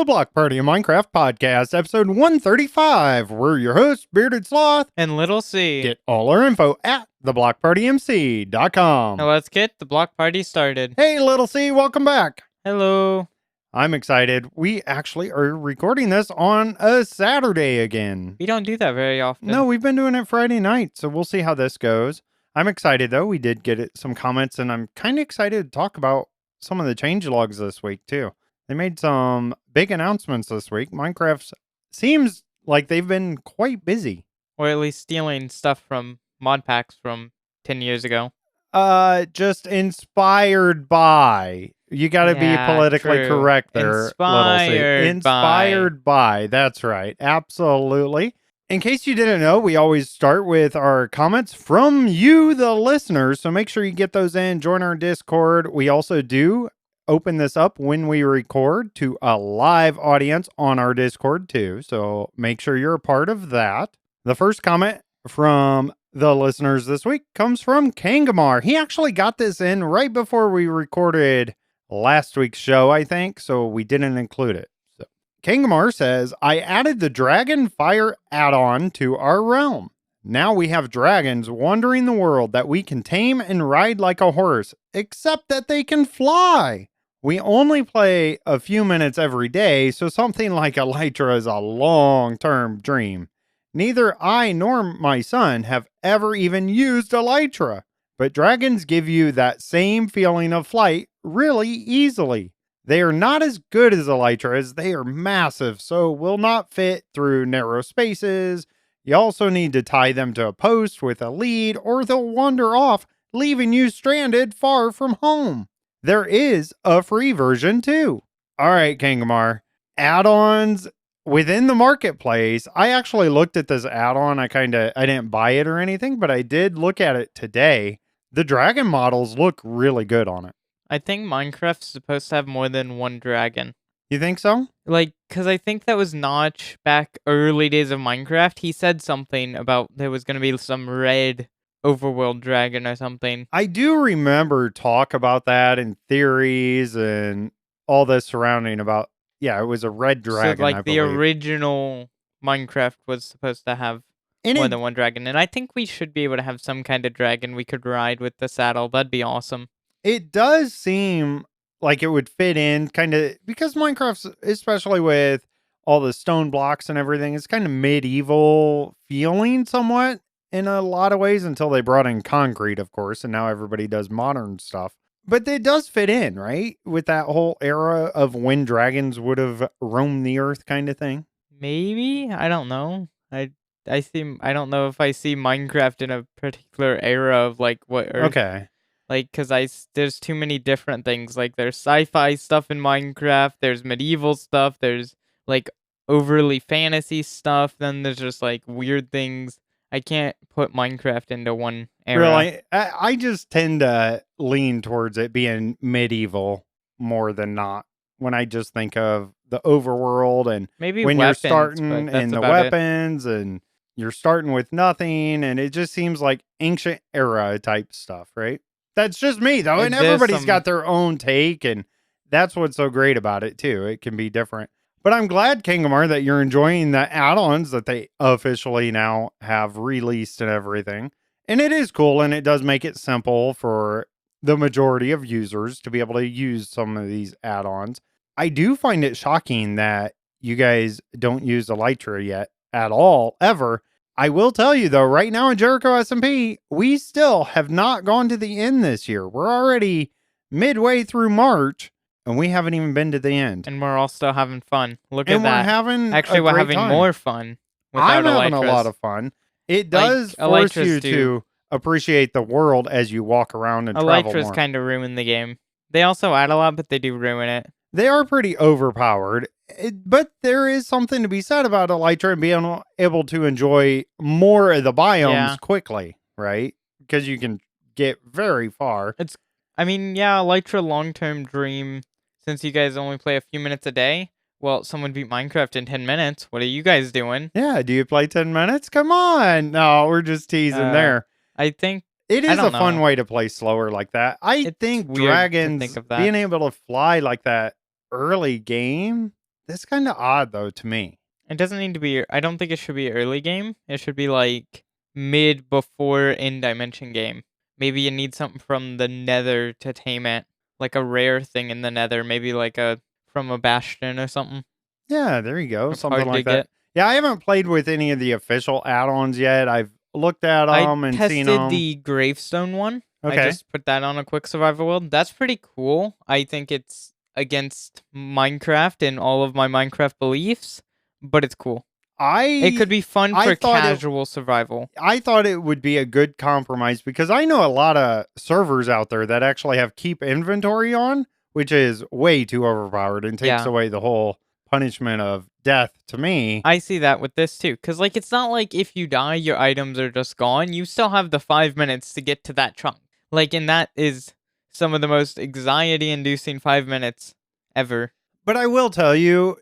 the Block Party of Minecraft podcast, episode 135. We're your hosts, Bearded Sloth and Little C. Get all our info at theblockpartymc.com. Now let's get the block party started. Hey, Little C, welcome back. Hello. I'm excited. We actually are recording this on a Saturday again. We don't do that very often. No, we've been doing it Friday night, so we'll see how this goes. I'm excited, though. We did get some comments, and I'm kind of excited to talk about some of the changelogs this week, too. They made some big announcements this week. Minecraft seems like they've been quite busy. Or at least stealing stuff from mod packs from 10 years ago. Just inspired by. You got to be politically correct there. Inspired by. That's right. Absolutely. In case you didn't know, we always start with our comments from you, the listeners. So make sure you get those in. Join our Discord. We also do open this up when we record to a live audience on our Discord too. So make sure you're a part of that. The first comment from the listeners this week comes from Kangamar. He actually got this in right before we recorded last week's show, I think, so we didn't include it. So Kangamar says, I added the Dragon Fire add-on to our realm. Now we have dragons wandering the world that we can tame and ride like a horse, except that they can fly. We only play a few minutes every day, so something like Elytra is a long-term dream. Neither I nor my son have ever even used Elytra, but dragons give you that same feeling of flight really easily. They are not as good as Elytra as they are massive, so will not fit through narrow spaces. You also need to tie them to a post with a lead, or they'll wander off, leaving you stranded far from home. There is a free version too. All right, Kangamar. Add-ons within the marketplace. I actually looked at this add-on. I didn't buy it or anything, but I did look at it today. The dragon models look really good on it. I think Minecraft's supposed to have more than one dragon. You think so? Because I think that was Notch back early days of Minecraft. He said something about there was going to be some red overworld dragon or something. I do remember talk about that and theories and all this surrounding about, it was a red dragon. So the original Minecraft was supposed to have more than one dragon. And I think we should be able to have some kind of dragon we could ride with the saddle. That'd be awesome. It does seem like it would fit in kind of, because Minecraft's, especially with all the stone blocks and everything, it's kind of medieval feeling somewhat in a lot of ways until they brought in concrete, of course, and now everybody does modern stuff. But it does fit in, right? With that whole era of when dragons would have roamed the earth kind of thing. Maybe? I don't know. I don't know if I see Minecraft in a particular era of what Earth. Okay. Because there's too many different things. There's sci-fi stuff in Minecraft, there's medieval stuff, there's overly fantasy stuff, then there's just weird things. I can't put Minecraft into one era. Really? I just tend to lean towards it being medieval more than not. When I just think of the overworld and maybe when weapons, you're starting and the weapons and you're starting with nothing, and it just seems like ancient era type stuff, right? That's just me, though, and everybody's got their own take, and that's what's so great about it, too. It can be different. But I'm glad, Kangamar, that you're enjoying the add-ons that they officially now have released and everything. And it is cool, and it does make it simple for the majority of users to be able to use some of these add-ons. I do find it shocking that you guys don't use Elytra yet at all, ever. I will tell you, though, right now in Jericho SMP, we still have not gone to the end this year. We're already midway through March, and we haven't even been to the end. And we're all still having fun. Look at that. And we're having we're having more fun without I'm having Elytras. A lot of fun. It does force you to appreciate the world as you walk around and travel more. Elytras kind of ruin the game. They also add a lot, but they do ruin it. They are pretty overpowered, but there is something to be said about Elytra and being able to enjoy more of the biomes quickly, right? Because you can get very far. Elytra long-term dream, since you guys only play a few minutes a day. Well, someone beat Minecraft in 10 minutes. What are you guys doing? Yeah, do you play 10 minutes? Come on. No, we're just teasing there. I think it is a fun way to play slower like that. I think dragons being able to fly like that early game That's kind of odd, though, to me. It doesn't need to be. I don't think it should be early game. It should be like mid before in dimension game. Maybe you need something from the Nether to tame it, like a rare thing in the Nether. Maybe like from a bastion or something. Yeah, there you go. It's Something hard to like that. get. Yeah, I haven't played with any of the official add-ons yet. I've looked at them and seen them. I tested the gravestone one. Okay. I just put that on a quick survival world. That's pretty cool. I think it's against Minecraft and all of my Minecraft beliefs, but it's cool. It could be fun for casual survival. I thought it would be a good compromise because I know a lot of servers out there that actually have keep inventory on, which is way too overpowered and takes away the whole punishment of death to me. I see that with this too, because like it's not like if you die, your items are just gone. You still have the 5 minutes to get to that chunk. Like, and that is some of the most anxiety-inducing 5 minutes ever. But I will tell you,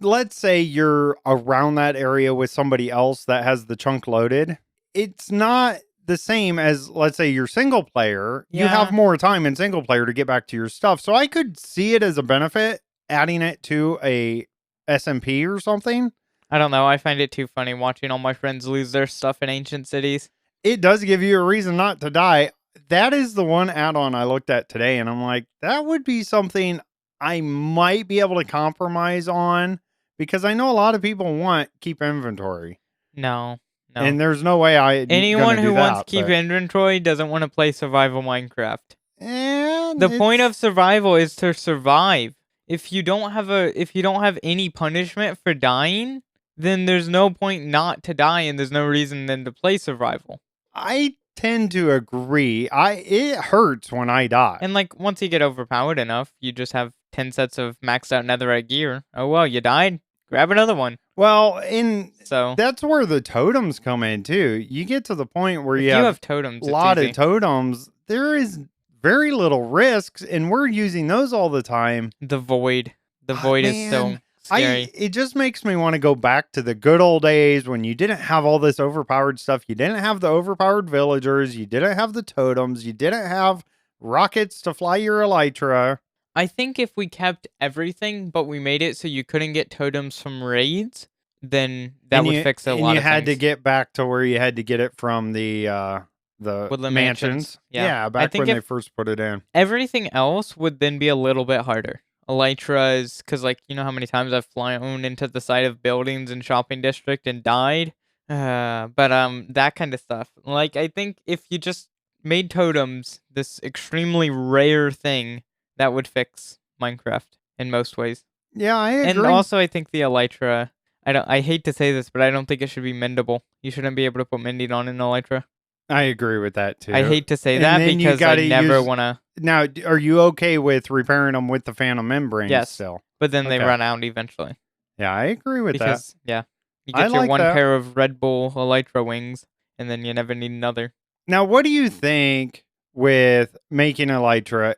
let's say you're around that area with somebody else that has the chunk loaded. It's not the same as, let's say, your single player. Yeah. You have more time in single player to get back to your stuff. So I could see it as a benefit, adding it to a SMP or something. I don't know. I find it too funny watching all my friends lose their stuff in ancient cities. It does give you a reason not to die. That is the one add-on I looked at today, and I'm like, that would be something I might be able to compromise on because I know a lot of people want keep inventory. No. And there's no way anyone who wants keep inventory doesn't want to play survival Minecraft. And the point of survival is to survive. If you don't have any punishment for dying, then there's no point not to die, and there's no reason then to play survival. I tend to agree. It hurts when I die. And like once you get overpowered enough, you just have 10 sets of maxed out netherite gear. Oh well, you died. Grab another one. Well, that's where the totems come in too. You get to the point where you have totems, a lot of totems. There is very little risks, and we're using those all the time. The void is so scary. It just makes me want to go back to the good old days when you didn't have all this overpowered stuff. You didn't have the overpowered villagers. You didn't have the totems. You didn't have rockets to fly your elytra. I think if we kept everything, but we made it so you couldn't get totems from raids, then that would fix a lot of things. And you had to get back to where you had to get it from the Woodland mansions. Yeah, back when they first put it in. Everything else would then be a little bit harder. Elytras, because like you know how many times I've flown into the side of buildings in shopping district and died, but that kind of stuff. Like I think if you just made totems this extremely rare thing, that would fix Minecraft in most ways. Yeah, I agree. And also I think the elytra, I hate to say this, but I don't think it should be mendable. You shouldn't be able to put mending on an elytra. I agree with that too. I hate to say that because I never want to. Now, are you okay with repairing them with the phantom membrane still? But then they run out eventually. Yeah, I agree with that. Yeah, you get your one pair of Red Bull elytra wings, and then you never need another. Now, what do you think with making elytra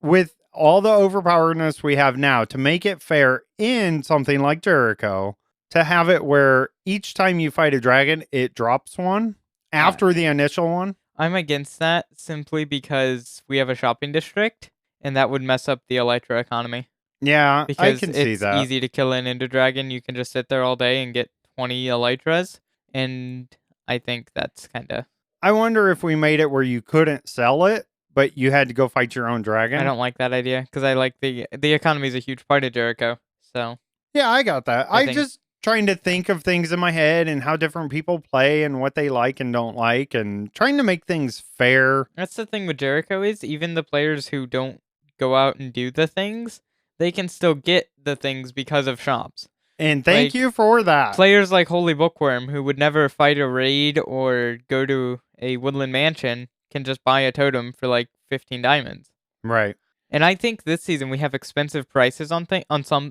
with all the overpoweredness we have now to make it fair in something like Jericho, to have it where each time you fight a dragon, it drops one after the initial one? I'm against that simply because we have a shopping district, and that would mess up the elytra economy. Yeah, because I can see that. It's easy to kill an ender dragon. You can just sit there all day and get 20 elytras, and I think that's kind of... I wonder if we made it where you couldn't sell it, but you had to go fight your own dragon. I don't like that idea, because I like the economy is a huge part of Jericho, so... Yeah, I got that. I just trying to think of things in my head and how different people play and what they like and don't like, and trying to make things fair. That's the thing with Jericho is even the players who don't go out and do the things, they can still get the things because of shops. And thank you for that. Players like HolyBookworm, who would never fight a raid or go to a woodland mansion, can just buy a totem for like 15 diamonds. Right. And I think this season we have expensive prices on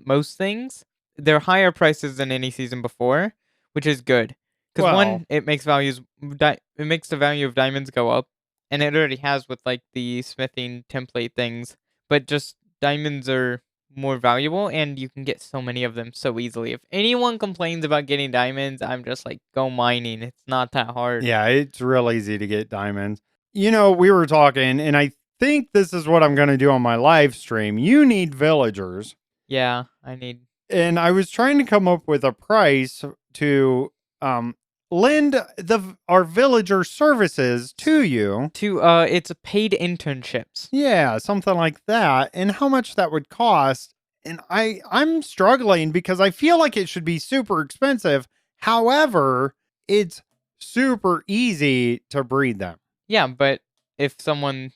most things. They're higher prices than any season before, which is good. Because one, it makes the value of diamonds go up, and it already has with like the smithing template things. But just diamonds are more valuable, and you can get so many of them so easily. If anyone complains about getting diamonds, I'm just like, go mining. It's not that hard. Yeah, it's real easy to get diamonds. You know, we were talking, and I think this is what I'm going to do on my live stream. You need villagers. Yeah, I need. And I was trying to come up with a price to lend our villager services to you. It's paid internships. Yeah, something like that. And how much that would cost. And I'm struggling because I feel like it should be super expensive. However, it's super easy to breed them. Yeah, but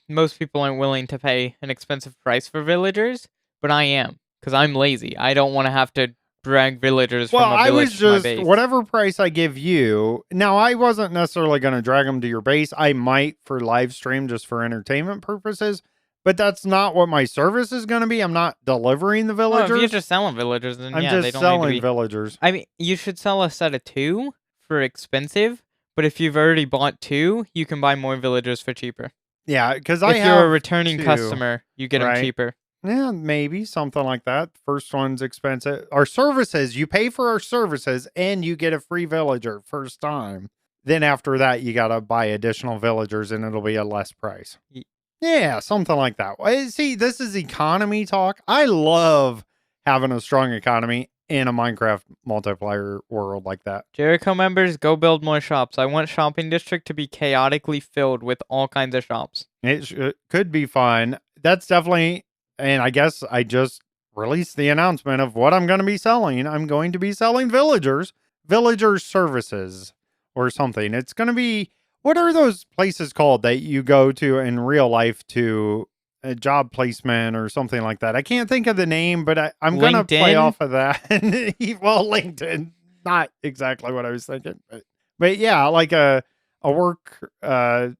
most people aren't willing to pay an expensive price for villagers, but I am, because I'm lazy. I don't want to have to drag villagers from a village to my base. Whatever price I give you. Now, I wasn't necessarily going to drag them to your base. I might for live stream just for entertainment purposes, but that's not what my service is going to be. I'm not delivering the villagers. Well, if you're just selling villagers, then I'm yeah, just they don't selling need to be... villagers. I mean, you should sell a set of 2 for expensive, but if you've already bought 2, you can buy more villagers for cheaper. Yeah, because if you're a returning customer, you get them cheaper. Yeah, maybe something like that. First one's expensive. Our services, you pay for our services and you get a free villager first time. Then after that, you got to buy additional villagers and it'll be a less price. Yeah, something like that. See, this is economy talk. I love having a strong economy in a Minecraft multiplayer world like that. Jericho members, go build more shops. I want Shopping District to be chaotically filled with all kinds of shops. It could be fun. That's definitely... And I guess I just released the announcement of what I'm going to be selling. I'm going to be selling villager services or something. It's going to be, what are those places called that you go to in real life to a job placement or something like that? I can't think of the name, but I'm going to play off of that. Well, LinkedIn, not exactly what I was thinking, but yeah, like a work, I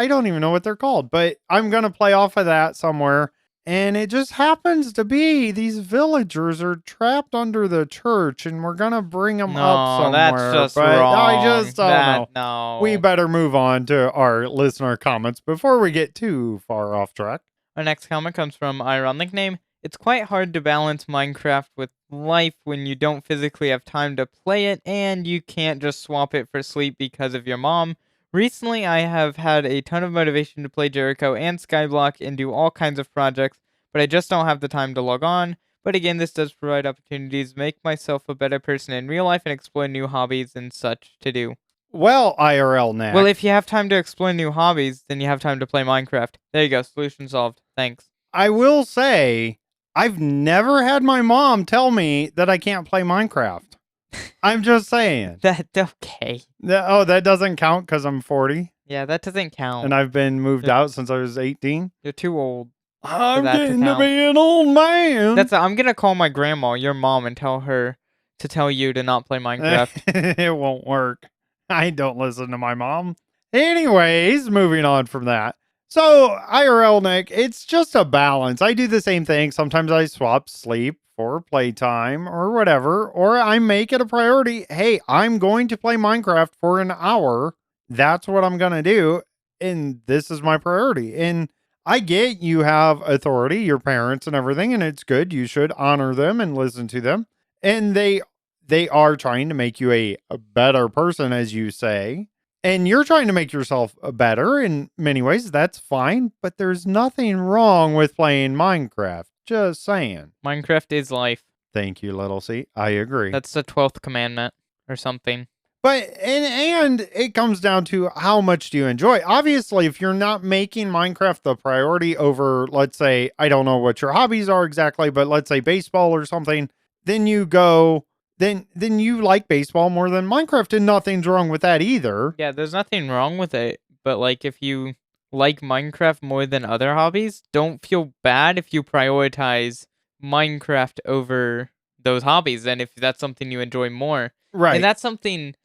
don't even know what they're called, but I'm going to play off of that somewhere. And it just happens to be these villagers are trapped under the church, and we're gonna bring them up somewhere. That's just wrong. I just don't know. No. We better move on to our listener comments before we get too far off track. Our next comment comes from Ironic Name. It's quite hard to balance Minecraft with life when you don't physically have time to play it, and you can't just swap it for sleep because of your mom. Recently, I have had a ton of motivation to play Jericho and Skyblock and do all kinds of projects, but I just don't have the time to log on. But again, this does provide opportunities to make myself a better person in real life and explore new hobbies and such to do. Well, IRL Nick. Well, if you have time to explore new hobbies, then you have time to play Minecraft. There you go. Solution solved. Thanks. I will say, I've never had my mom tell me that I can't play Minecraft. I'm just saying. That's okay. That doesn't count because I'm 40? Yeah, that doesn't count. And I've been moved out since I was 18? You're too old. I'm getting to be an old man. I'm going to call my grandma, your mom, and tell her to tell you to not play Minecraft. It won't work. I don't listen to my mom. Anyways, moving on from that. So, IRL Nick, it's just a balance. I do the same thing. Sometimes I swap sleep for playtime or whatever, or I make it a priority. Hey, I'm going to play Minecraft for an hour. That's what I'm going to do. And this is my priority. And I get you have authority, your parents and everything, and it's good. You should honor them and listen to them. And they are trying to make you a better person, as you say. And you're trying to make yourself better in many ways. That's fine. But there's nothing wrong with playing Minecraft. Just saying. Minecraft is life. Thank you, Little C. I agree. That's the 12th commandment or something. But, and it comes down to how much do you enjoy? Obviously, if you're not making Minecraft the priority over, let's say, I don't know what your hobbies are exactly, but let's say baseball or something, then you go, then you like baseball more than Minecraft, and nothing's wrong with that either. Yeah, there's nothing wrong with it. But like, if you like Minecraft more than other hobbies, don't feel bad if you prioritize Minecraft over those hobbies, and if that's something you enjoy more. Right. And that's something...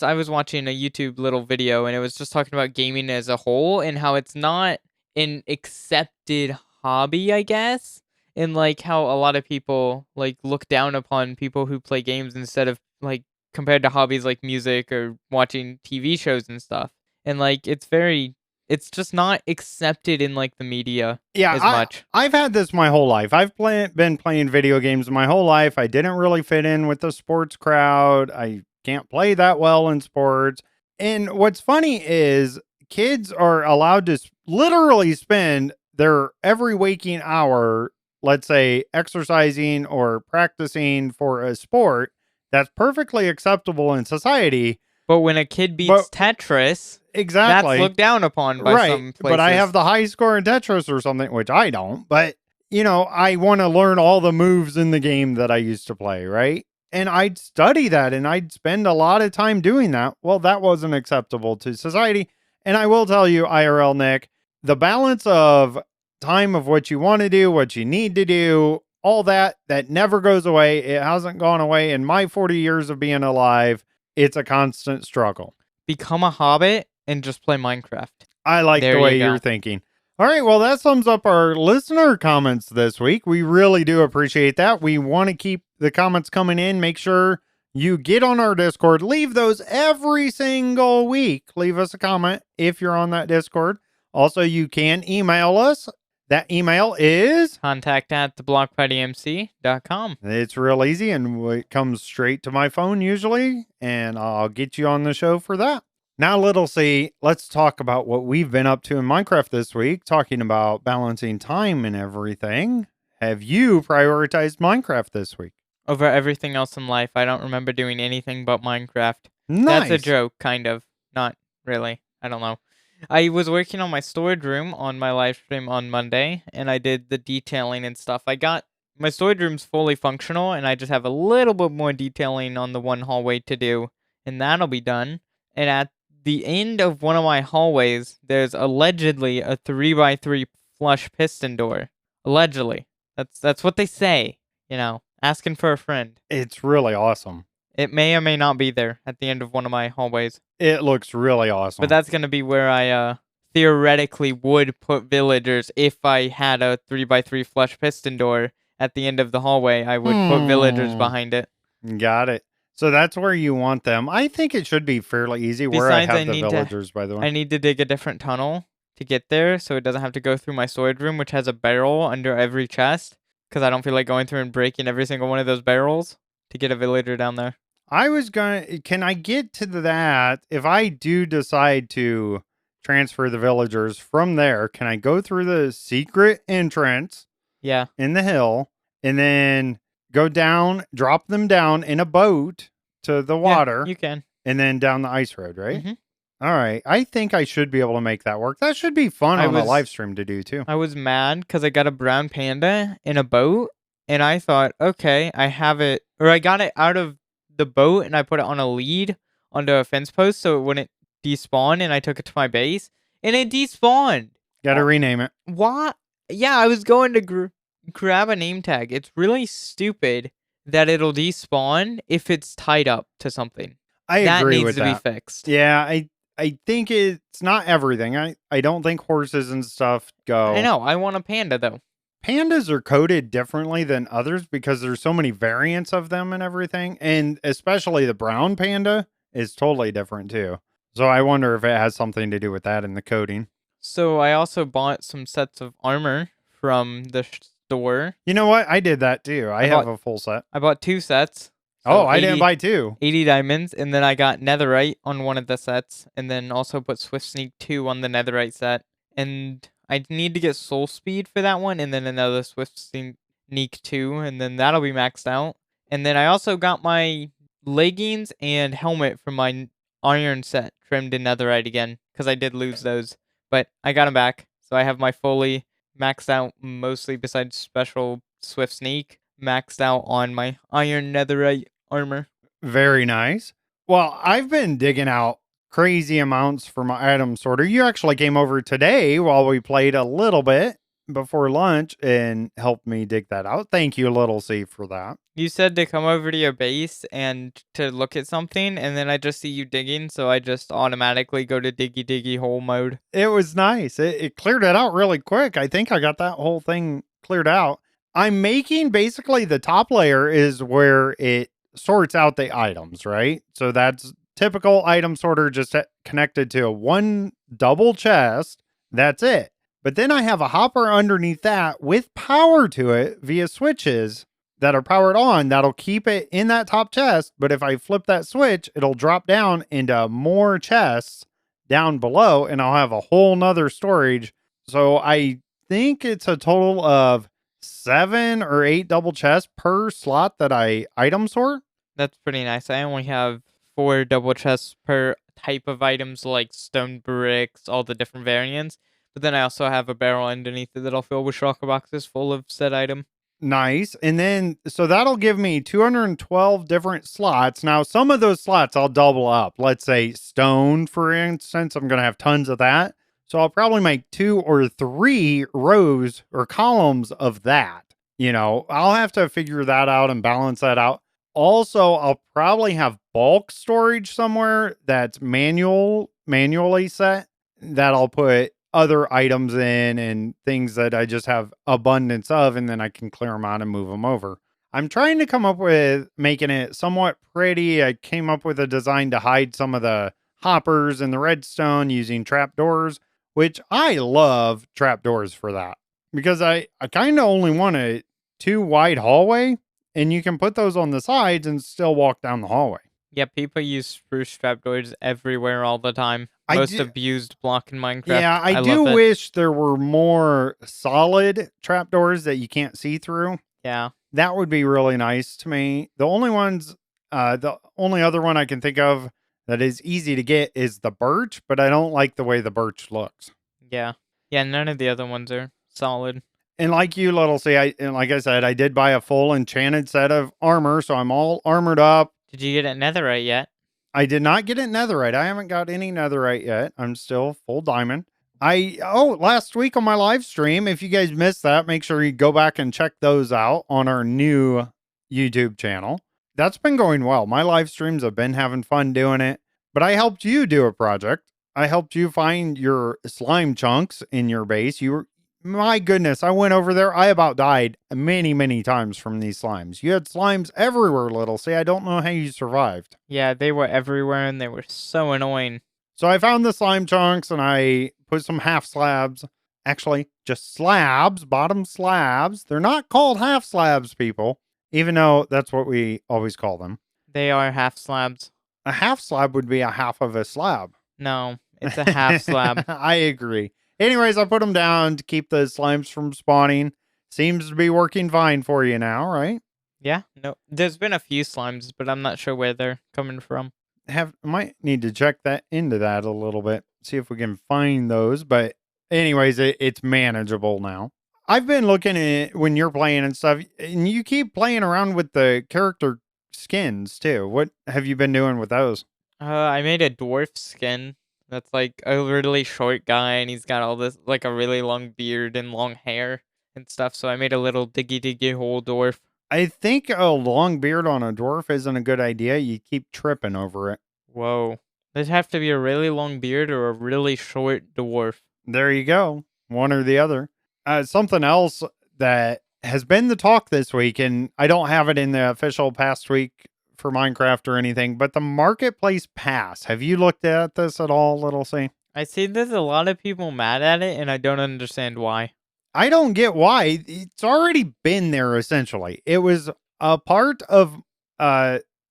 I was watching a YouTube little video, and it was just talking about gaming as a whole and how it's not an accepted hobby, I guess. And like how a lot of people like look down upon people who play games instead of like compared to hobbies like music or watching TV shows and stuff. And like it's just not accepted in like the media as much. I've had this my whole life. I've been playing video games my whole life. I didn't really fit in with the sports crowd. I can't play that well in sports. And what's funny is kids are allowed to literally spend their every waking hour let's say, exercising or practicing for a sport, that's perfectly acceptable in society. But when a kid beats Tetris, exactly, that's looked down upon by some places. But I have the high score in Tetris or something, which I don't. But, I want to learn all the moves in the game that I used to play, right? And I'd study that and I'd spend a lot of time doing that. Well, that wasn't acceptable to society. And I will tell you, IRL Nick, the balance of time of what you want to do, what you need to do, all that never goes away. It hasn't gone away in my 40 years of being alive. It's a constant struggle. Become a hobbit and just play Minecraft. I like the way you're thinking. All right, well, that sums up our listener comments this week. We really do appreciate that. We want to keep the comments coming in. Make sure you get on our Discord. Leave those every single week. Leave us a comment if you're on that Discord. Also, you can email us. That email is contact@theblockpartymc.com. It's real easy, and it comes straight to my phone usually, and I'll get you on the show for that. Now, Little C, let's talk about what we've been up to in Minecraft this week, talking about balancing time and everything. Have you prioritized Minecraft this week? Over everything else in life. I don't remember doing anything but Minecraft. Nice. That's a joke, kind of. Not really. I don't know. I was working on my storage room on my live stream on Monday, and I did the detailing and stuff. My storage room's fully functional, and I just have a little bit more detailing on the one hallway to do, and that'll be done. And at the end of one of my hallways, there's allegedly a 3x3 flush piston door. Allegedly. That's what they say, asking for a friend. It's really awesome. It may or may not be there at the end of one of my hallways. It looks really awesome. But that's going to be where I theoretically would put villagers if I had a 3x3 flush piston door at the end of the hallway. I would put villagers behind it. Got it. So that's where you want them. I think it should be fairly easy where I have the villagers, by the way. I need to dig a different tunnel to get there so it doesn't have to go through my storage room, which has a barrel under every chest, because I don't feel like going through and breaking every single one of those barrels to get a villager down there. Can I get to that? If I do decide to transfer the villagers from there, can I go through the secret entrance? Yeah. In the hill, and then go down, drop them down in a boat to the water. Yeah, you can. And then down the ice road, right? Mm-hmm. All right. I think I should be able to make that work. That should be fun on a live stream to do, too. I was mad because I got a brown panda in a boat, and I thought, okay, I got it out of the boat, and I put it on a lead onto a fence post so it wouldn't despawn, and I took it to my base, and it despawned. Gotta rename it. What? Yeah, I was going to grab a name tag. It's really stupid that it'll despawn if it's tied up to something. I agree with that. That needs to be fixed. Yeah, I think it's not everything. I don't think horses and stuff go. I know. I want a panda, though. Pandas are coded differently than others because there's so many variants of them and everything. And especially the brown panda is totally different, too. So I wonder if it has something to do with that in the coding. So I also bought some sets of armor from the store. You know what? I did that too. I have a full set. I bought 2 sets. So I didn't buy 2. 80 diamonds, and then I got netherite on one of the sets, and then also put Swift Sneak 2 on the netherite set. And I need to get soul speed for that one, and then another Swift Sneak 2, and then that'll be maxed out. And then I also got my leggings and helmet from my iron set trimmed in netherite again, because I did lose those. But I got them back, so I have my fully maxed out, mostly besides special Swift Sneak, maxed out on my iron netherite armor. Very nice. Well, I've been digging out crazy amounts for my item sorter. You actually came over today while we played a little bit before lunch and helped me dig that out. Thank you, Little C, for that. You said to come over to your base and to look at something, and then I just see you digging, so I just automatically go to diggy hole mode. It was nice. It cleared it out really quick. I think I got that whole thing cleared out. I'm making basically the top layer is where it sorts out the items, right? So that's typical item sorter, just connected to one double chest. That's it. But then I have a hopper underneath that with power to it via switches that are powered on. That'll keep it in that top chest. But if I flip that switch, it'll drop down into more chests down below, and I'll have a whole nother storage. So I think it's a total of 7 or 8 double chests per slot that I item sort. That's pretty nice. I only have 4 double chests per type of items, like stone bricks, all the different variants. But then I also have a barrel underneath it that I'll fill with shulker boxes full of said item. Nice. And then, so that'll give me 212 different slots. Now, some of those slots I'll double up. Let's say stone, for instance, I'm going to have tons of that. So I'll probably make 2 or 3 rows or columns of that. I'll have to figure that out and balance that out. Also, I'll probably have bulk storage somewhere that's manually set that I'll put other items in and things that I just have abundance of, and then I can clear them out and move them over. I'm trying to come up with making it somewhat pretty. I came up with a design to hide some of the hoppers and the redstone using trapdoors, which I love trapdoors for that because I kind of only want a 2 wide hallway, and you can put those on the sides and still walk down the hallway. Yeah, people use spruce trapdoors everywhere all the time. Most abused block in Minecraft. Yeah, I do wish there were more solid trapdoors that you can't see through. Yeah. That would be really nice to me. The only other one I can think of that is easy to get is the birch, but I don't like the way the birch looks. Yeah. Yeah, none of the other ones are solid. And like you, Little C, like I said, I did buy a full enchanted set of armor, so I'm all armored up. Did you get it netherite yet? I did not get it netherite. I haven't got any netherite yet. I'm still full diamond. Last week on my live stream, if you guys missed that, make sure you go back and check those out on our new YouTube channel. That's been going well. My live streams have been having fun doing it, but I helped you do a project. I helped you find your slime chunks in your base. My goodness, I went over there. I about died many, many times from these slimes. You had slimes everywhere, Little. See, I don't know how you survived. Yeah, they were everywhere and they were so annoying. So I found the slime chunks and I put some half slabs. Actually, just slabs, bottom slabs. They're not called half slabs, people, even though that's what we always call them. They are half slabs. A half slab would be a half of a slab. No, it's a half slab. I agree. Anyways, I put them down to keep the slimes from spawning. Seems to be working fine for you now, right? Yeah, no. There's been a few slimes, but I'm not sure where they're coming from. Might need to check into that a little bit. See if we can find those. But anyways, it's manageable now. I've been looking at when you're playing and stuff, and you keep playing around with the character skins too. What have you been doing with those? I made a dwarf skin. That's like a really short guy, and he's got all this, like a really long beard and long hair and stuff. So I made a little diggy hole dwarf. I think a long beard on a dwarf isn't a good idea. You keep tripping over it. Whoa. Does it have to be a really long beard or a really short dwarf? There you go. One or the other. Something else that has been the talk this week, and I don't have it in the official past week for Minecraft or anything, but the Marketplace Pass. Have you looked at this at all, Little C? I see there's a lot of people mad at it, and I don't understand why. I don't get why. It's already been there, essentially. It was a part of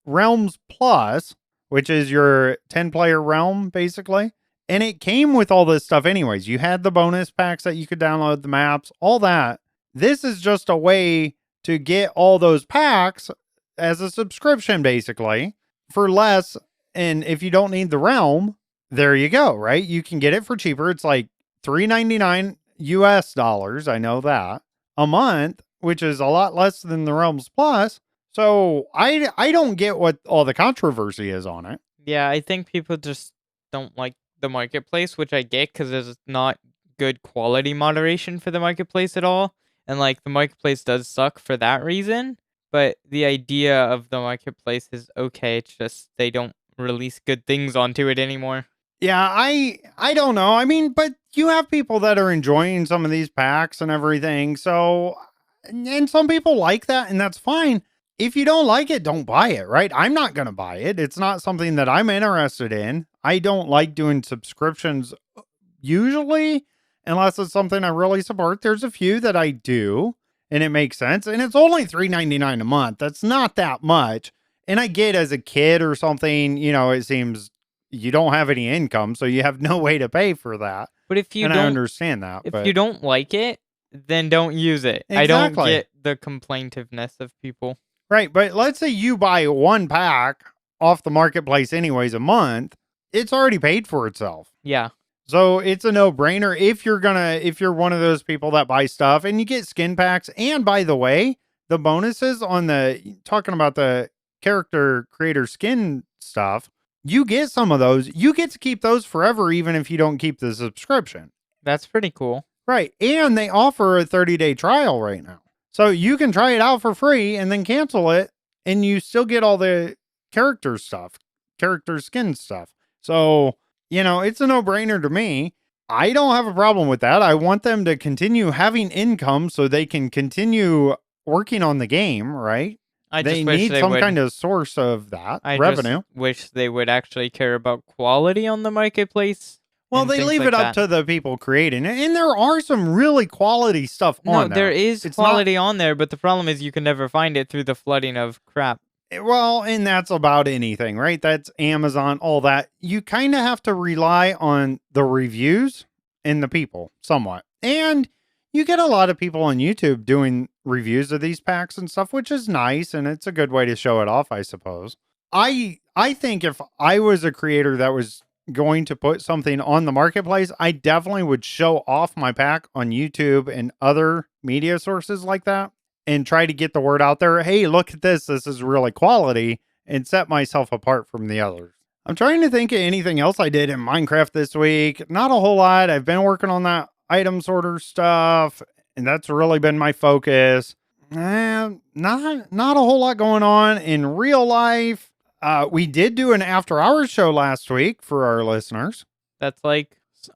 Realms Plus, which is your 10-player realm, basically. And it came with all this stuff anyways. You had the bonus packs that you could download, the maps, all that. This is just a way to get all those packs as a subscription, basically, for less. And if you don't need the realm, there you go, right? You can get it for cheaper. It's like $3.99 US dollars. I know that a month, which is a lot less than the Realms Plus. So I don't get what all the controversy is on it. Yeah, I think people just don't like the marketplace, which I get because there's not good quality moderation for the marketplace at all. And like the marketplace does suck for that reason. But the idea of the marketplace is okay. It's just they don't release good things onto it anymore. Yeah, I don't know. I mean, but you have people that are enjoying some of these packs and everything. So, and some people like that, and that's fine. If you don't like it, don't buy it, right? I'm not going to buy it. It's not something that I'm interested in. I don't like doing subscriptions usually, unless it's something I really support. There's a few that I do, and it makes sense. And it's only $3.99 a month. That's not that much. And I get as a kid or something, it seems you don't have any income, so you have no way to pay for that. But if you and don't, I understand that. If you don't like it, then don't use it. Exactly. I don't get the complaintiveness of people. Right, but let's say you buy one pack off the marketplace anyways a month, it's already paid for itself. Yeah. So it's a no-brainer if you're one of those people that buy stuff and you get skin packs. And by the way, the bonuses on talking about the character creator skin stuff, you get some of those. You get to keep those forever, even if you don't keep the subscription. That's pretty cool. Right. And they offer a 30-day trial right now. So you can try it out for free and then cancel it, and you still get all the character skin stuff. So, it's a no-brainer to me. I don't have a problem with that. I want them to continue having income so they can continue working on the game, right? They need some kind of source of that revenue. I just wish they would actually care about quality on the marketplace. Well, they leave it up to the people creating it, and there are some really quality stuff on there. No, there is quality on there, but the problem is you can never find it through the flooding of crap. Well, and that's about anything, right? That's Amazon, all that. You kind of have to rely on the reviews and the people somewhat. And you get a lot of people on YouTube doing reviews of these packs and stuff, which is nice, and it's a good way to show it off, I suppose. I think if I was a creator that was going to put something on the marketplace, I definitely would show off my pack on YouTube and other media sources like that and try to get the word out there. Hey, look at this. This is really quality, and set myself apart from the others. I'm trying to think of anything else I did in Minecraft this week. Not a whole lot. I've been working on that item sorter stuff, and that's really been my focus. Not a whole lot going on in real life. We did do an after hours show last week for our listeners. That's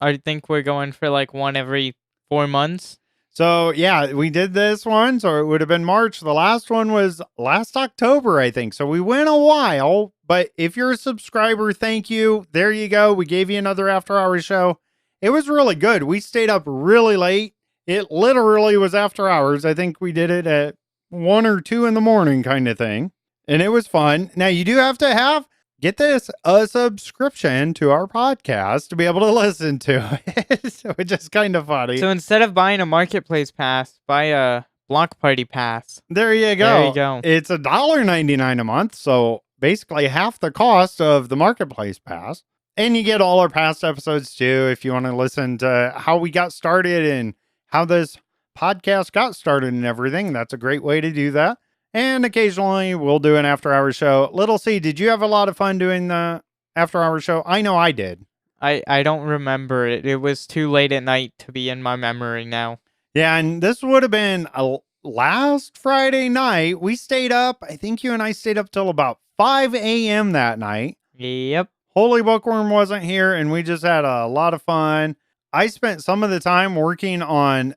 I think we're going for one every 4 months. So yeah, we did this one. So it would have been March. The last one was last October, I think. So we went a while, but if you're a subscriber, thank you. There you go. We gave you another after hours show. It was really good. We stayed up really late. It literally was after hours. I think we did it at 1 or 2 in the morning kind of thing. And it was fun. Now, you do have to get this, a subscription to our podcast to be able to listen to it, which is kind of funny. So instead of buying a marketplace pass, buy a block party pass. There you go. It's $1.99 a month. So basically half the cost of the marketplace pass. And you get all our past episodes too, if you want to listen to how we got started and how this podcast got started and everything. That's a great way to do that. And occasionally we'll do an after hours show. Little C, did you have a lot of fun doing the after hours show? I know I did. I don't remember it. It was too late at night to be in my memory now. Yeah, and this would have been last Friday night. We stayed up. I think you and I stayed up till about 5 a.m. that night. Yep. HolyBookworm wasn't here, and we just had a lot of fun. I spent some of the time working on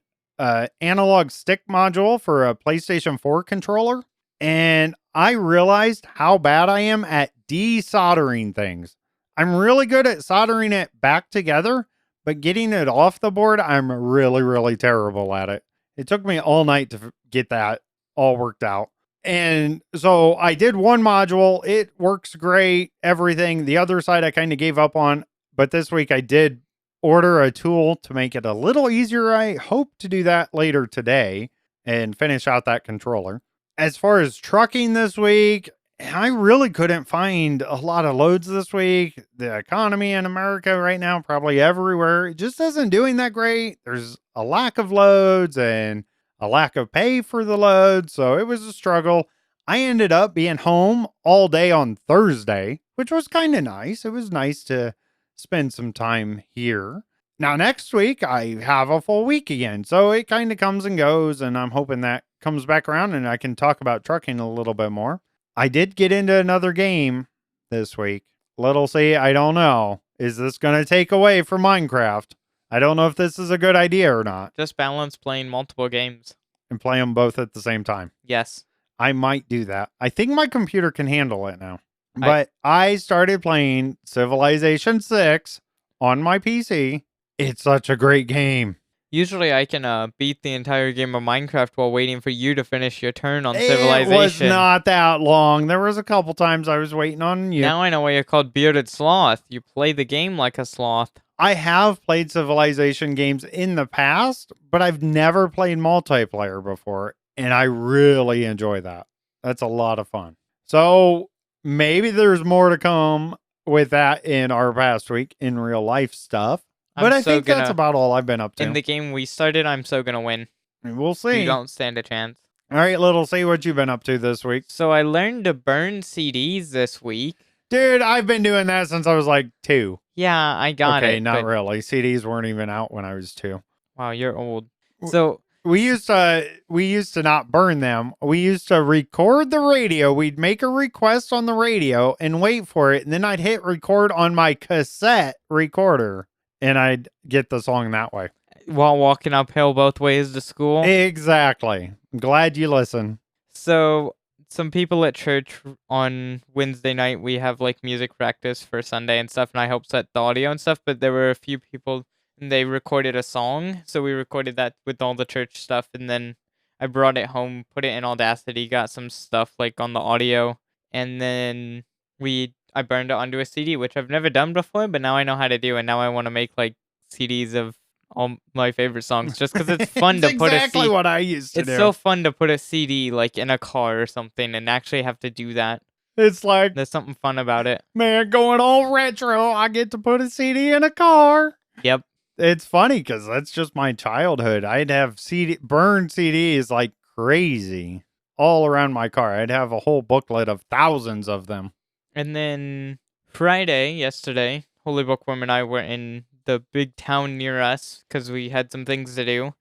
analog stick module for a PlayStation 4 controller, and I realized how bad I am at desoldering things. I'm really good at soldering it back together, but getting it off the board, I'm really, really terrible at it. It took me all night to get that all worked out. And so I did one module. It works great, everything. The other side I kind of gave up on, but this week I did order a tool to make it a little easier. I hope to do that later today and finish out that controller. As far as trucking this week, I really couldn't find a lot of loads this week. The economy in America right now, probably everywhere, it just isn't doing that great. There's a lack of loads and a lack of pay for the loads. So it was a struggle. I ended up being home all day on Thursday, which was kind of nice. It was nice to spend some time here. Now, next week, I have a full week again. So it kind of comes and goes, and I'm hoping that comes back around and I can talk about trucking a little bit more. I did get into another game this week. Little C, I don't know. Is this going to take away from Minecraft? I don't know if this is a good idea or not. Just balance playing multiple games. And play them both at the same time. Yes. I might do that. I think my computer can handle it now. But I started playing Civilization 6 on my PC. It's such a great game. Usually I can beat the entire game of Minecraft while waiting for you to finish your turn on It Civilization. was not that long. There was a couple times I was waiting on you. Now I know why you're called Bearded Sloth. You play the game like a sloth. I have played Civilization games in the past, but I've never played multiplayer before, and I really enjoy that. That's a lot of fun. So maybe there's more to come with that in our past week in real life stuff. But I think that's about all I've been up to. In the game we started, I'm so gonna win. We'll see. You don't stand a chance. All right, Little, say what you've been up to this week. So I learned to burn CDs this week. Dude, I've been doing that since I was like 2. Yeah, I got it. Okay, not really. CDs weren't even out when I was 2. Wow, you're old. So we used to not burn them. We used to record the radio. We'd make a request on the radio and wait for it, and then I'd hit record on my cassette recorder, and I'd get the song that way. While walking uphill both ways to school? Exactly. I'm glad you listen. So some people at church on Wednesday night, we have like music practice for Sunday and stuff, and I helped set the audio and stuff, but there were a few people and they recorded a song, so we recorded that with all the church stuff, and then I brought it home, put it in Audacity, got some stuff like on the audio, and then I burned it onto a CD, which I've never done before, but now I know how to do, and now I want to make like CDs of all my favorite songs, just because it's fun to put a CD. Exactly what I used to do. It's so fun to put a CD like in a car or something and actually have to do that. It's like there's something fun about it. Man, going all retro, I get to put a CD in a car. Yep. It's funny because that's just my childhood. I'd have burned CDs like crazy all around my car. I'd have a whole booklet of thousands of them. And then yesterday, HolyBookworm and I were in the big town near us because we had some things to do.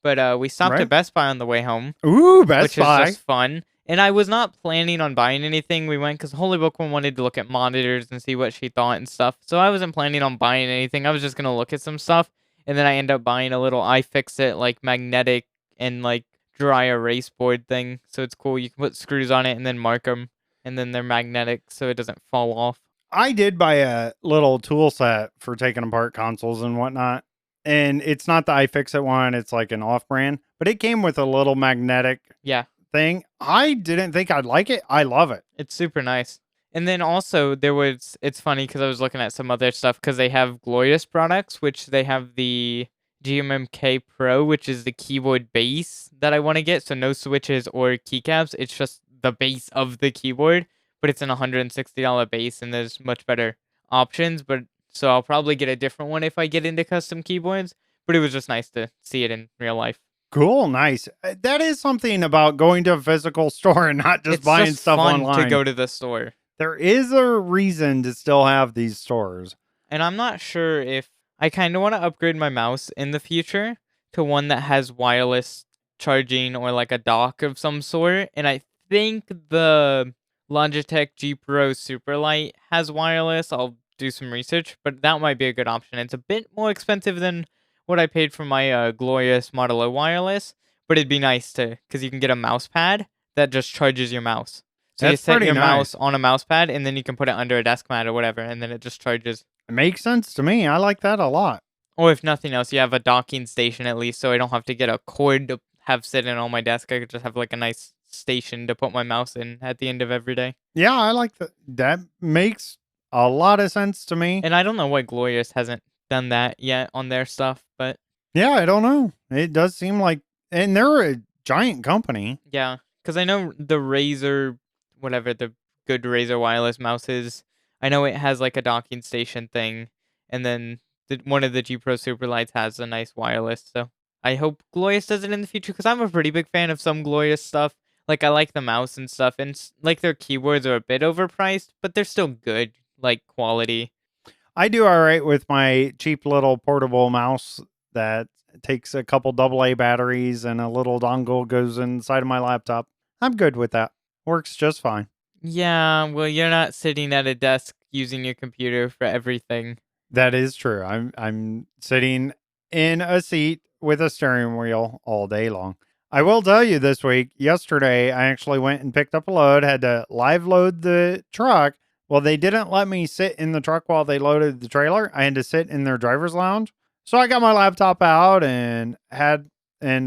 But we stopped at Best Buy on the way home. Ooh, Best Buy. Which is just fun. And I was not planning on buying anything. We went because HolyBookworm wanted to look at monitors and see what she thought and stuff. So I wasn't planning on buying anything. I was just going to look at some stuff. And then I ended up buying a little iFixit, like magnetic and like dry erase board thing. So it's cool. You can put screws on it and then mark them. And then they're magnetic so it doesn't fall off. I did buy a little tool set for taking apart consoles and whatnot. And it's not the iFixit one. It's like an off-brand. But it came with a little magnetic thing. I didn't think I'd like it. I love it. It's super nice. And then also it's funny because I was looking at some other stuff because they have Glorious products, which they have the GMMK Pro, which is the keyboard base that I want to get. So no switches or keycaps. It's just the base of the keyboard, but it's an $160 base and there's much better options. So I'll probably get a different one if I get into custom keyboards, but it was just nice to see it in real life. Cool, nice. That is something about going to a physical store and not just buying stuff online. It's fun to go to the store. There is a reason to still have these stores. And I'm not sure if I kind of want to upgrade my mouse in the future to one that has wireless charging or like a dock of some sort. And I think the Logitech G Pro Superlight has wireless. I'll do some research, but that might be a good option. It's a bit more expensive than what I paid for my Glorious Model O wireless, but it'd be nice because you can get a mouse pad that just charges your mouse. So you set your mouse on a mouse pad, and then you can put it under a desk mat or whatever, and then it just charges. It makes sense to me. I like that a lot. Or if nothing else, you have a docking station at least, so I don't have to get a cord to have sitting on my desk. I could just have like a nice station to put my mouse in at the end of every day. Yeah, I like that. That makes a lot of sense to me. And I don't know why Glorious hasn't done that yet on their stuff, but yeah, I don't know. It does seem like, and they're a giant company. Yeah, because I know the Razer, whatever the good Razer wireless mouse is, I know it has like a docking station thing, and then one of the G Pro Superlights has a nice wireless. So I hope Glorious does it in the future because I'm a pretty big fan of some Glorious stuff. Like I like the mouse and stuff, and like their keyboards are a bit overpriced, but they're still good, like quality. I do all right with my cheap little portable mouse that takes a couple AA batteries and a little dongle goes inside of my laptop. I'm good with that. Works just fine. Yeah, well, you're not sitting at a desk using your computer for everything. That is true. I'm sitting in a seat with a steering wheel all day long. I will tell you this week, yesterday, I actually went and picked up a load, had to live load the truck. Well, they didn't let me sit in the truck while they loaded the trailer. I had to sit in their driver's lounge. So I got my laptop out and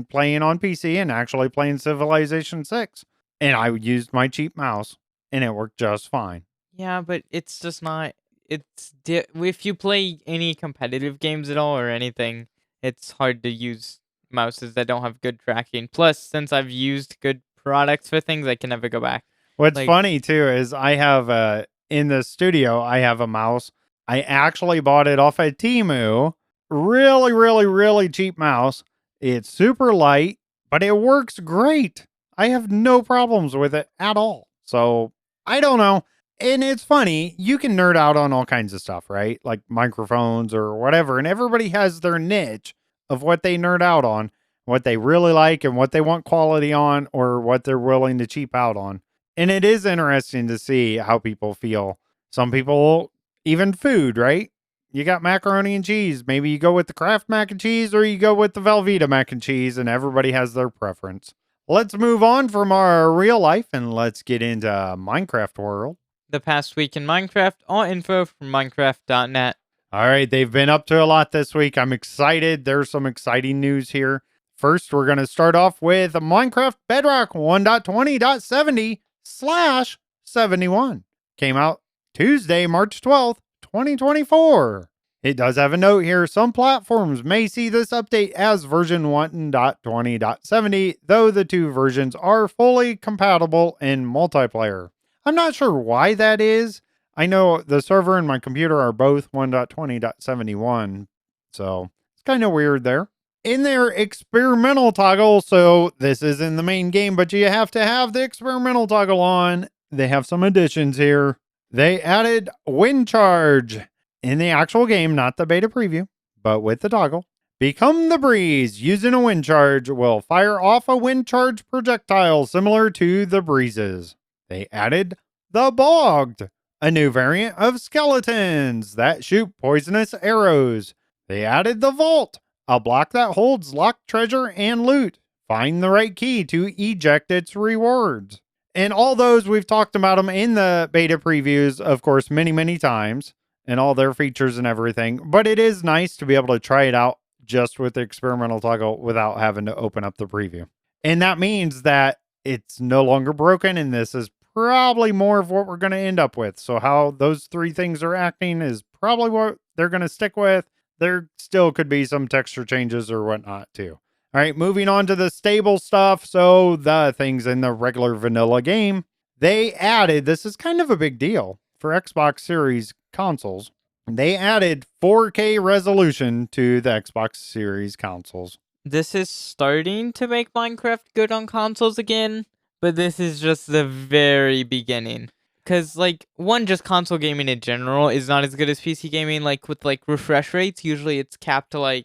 playing on PC and actually playing Civilization 6. And I used my cheap mouse and it worked just fine. Yeah, but it's just not. If you play any competitive games at all or anything, it's hard to use mouses that don't have good tracking. Plus, since I've used good products for things, I can never go back. What's funny too is I have in the studio, I have a mouse. I actually bought it off of Temu. Really, really, really cheap mouse. It's super light, but it works great. I have no problems with it at all. So I don't know. And it's funny, you can nerd out on all kinds of stuff, right? Like microphones or whatever. And everybody has their niche of what they nerd out on, what they really like and what they want quality on, or what they're willing to cheap out on. And it is interesting to see how people feel. Some people, even food, right? You got macaroni and cheese. Maybe you go with the Kraft mac and cheese or you go with the Velveeta mac and cheese, and everybody has their preference. Let's move on from our real life and let's get into Minecraft world. The past week in Minecraft, all info from Minecraft.net. All right, they've been up to a lot this week. I'm excited. There's some exciting news here. First, we're going to start off with Minecraft Bedrock 1.20.70/71. Came out Tuesday, March 12th, 2024. It does have a note here. Some platforms may see this update as version 1.20.70, though the two versions are fully compatible in multiplayer. I'm not sure why that is. I know the server and my computer are both 1.20.71, so it's kind of weird there. In their experimental toggle, so this is in the main game, but you have to have the experimental toggle on. They have some additions here. They added wind charge in the actual game, not the beta preview, but with the toggle. Become the breeze. Using a wind charge will fire off a wind charge projectile similar to the breezes. They added the bogged, a new variant of skeletons that shoot poisonous arrows. They added the vault, a block that holds locked treasure and loot. Find the right key to eject its rewards. And all those, we've talked about them in the beta previews, of course, many, many times, and all their features and everything. But it is nice to be able to try it out just with the experimental toggle without having to open up the preview. And that means that it's no longer broken, and this is probably more of what we're going to end up with. So how those three things are acting is probably what they're going to stick with. There still could be some texture changes or whatnot too. All right, moving on to the stable stuff. So the things in the regular vanilla game, they added, this is kind of a big deal for Xbox Series consoles. They added 4K resolution to the Xbox Series consoles. This is starting to make Minecraft good on consoles again, but this is just the very beginning. Because, like, just console gaming in general is not as good as PC gaming. Like, with, refresh rates, usually it's capped to,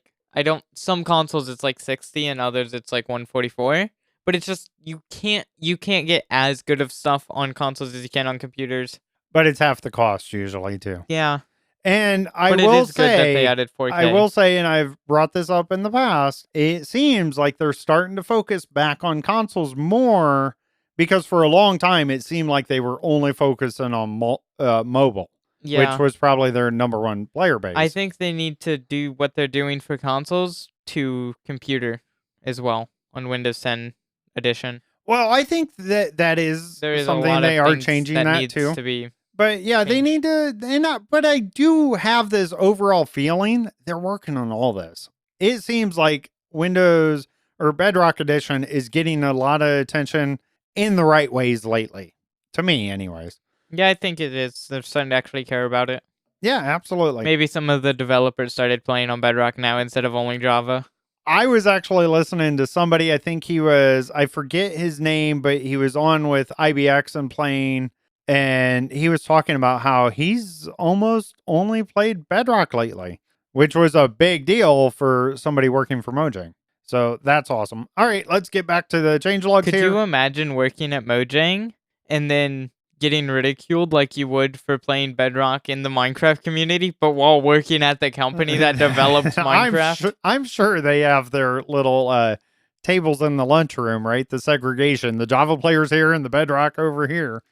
some consoles it's, 60, and others it's, 144. But it's just, you can't get as good of stuff on consoles as you can on computers. But it's half the cost, usually, too. Yeah. And I will say, good that they added 4K. I will say, and I've brought this up in the past, it seems like they're starting to focus back on consoles more, because for a long time, it seemed like they were only focusing on mobile, which was probably their number one player base. I think they need to do what they're doing for consoles to computer as well on Windows 10 edition. Well, I think that is something they are changing that too. To be but yeah, changed. They need to, but I do have this overall feeling they're working on all this. It seems like Windows or Bedrock Edition is getting a lot of attention in the right ways lately. To me, anyways. Yeah, I think it is. They're starting to actually care about it. Yeah, absolutely. Maybe some of the developers started playing on Bedrock now instead of only Java. I was actually listening to somebody, I think he was, I forget his name, but he was on with IBX and playing, and he was talking about how he's almost only played Bedrock lately, which was a big deal for somebody working for Mojang. So that's awesome. All right, let's get back to the changelogs here. Could you imagine working at Mojang and then getting ridiculed like you would for playing Bedrock in the Minecraft community, but while working at the company that developed Minecraft? I'm sure they have their little tables in the lunchroom, right? The segregation. The Java players here and the Bedrock over here.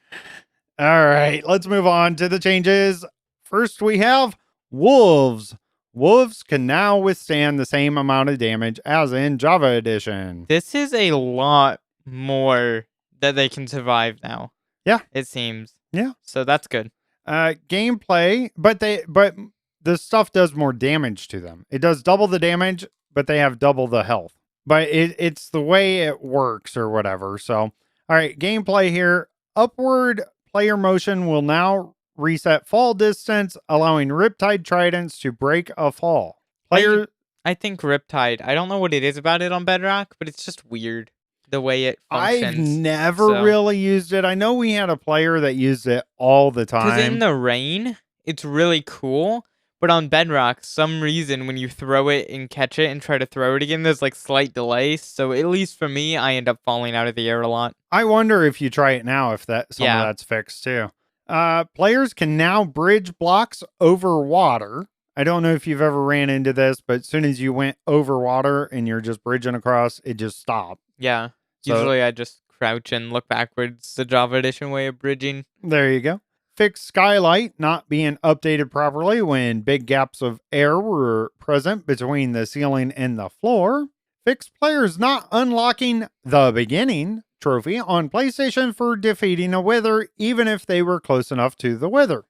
All right, let's move on to the changes. First, we have wolves. Wolves can now withstand the same amount of damage as in Java Edition. This is a lot more that they can survive now. Yeah. It seems. Yeah. So that's good. Gameplay, but the stuff does more damage to them. It does double the damage, but they have double the health. But it's the way it works or whatever. So, all right, gameplay here. Upward player motion will now reset fall distance, allowing Riptide Tridents to break a fall. I think Riptide, I don't know what it is about it on Bedrock, but it's just weird the way it functions. I've never really used it. I know we had a player that used it all the time. Because in the rain, it's really cool. But on Bedrock, some reason when you throw it and catch it and try to throw it again, there's like slight delay. So at least for me, I end up falling out of the air a lot. I wonder if you try it now, if some of that's fixed too. Players can now bridge blocks over water. I don't know if you've ever ran into this, but as soon as you went over water and you're just bridging across, it just stopped. Yeah. Usually I just crouch and look backwards. The Java Edition way of bridging. There you go. Fixed skylight not being updated properly when big gaps of air were present between the ceiling and the floor. Fixed players not unlocking the beginning trophy on PlayStation for defeating a wither, even if they were close enough to the wither.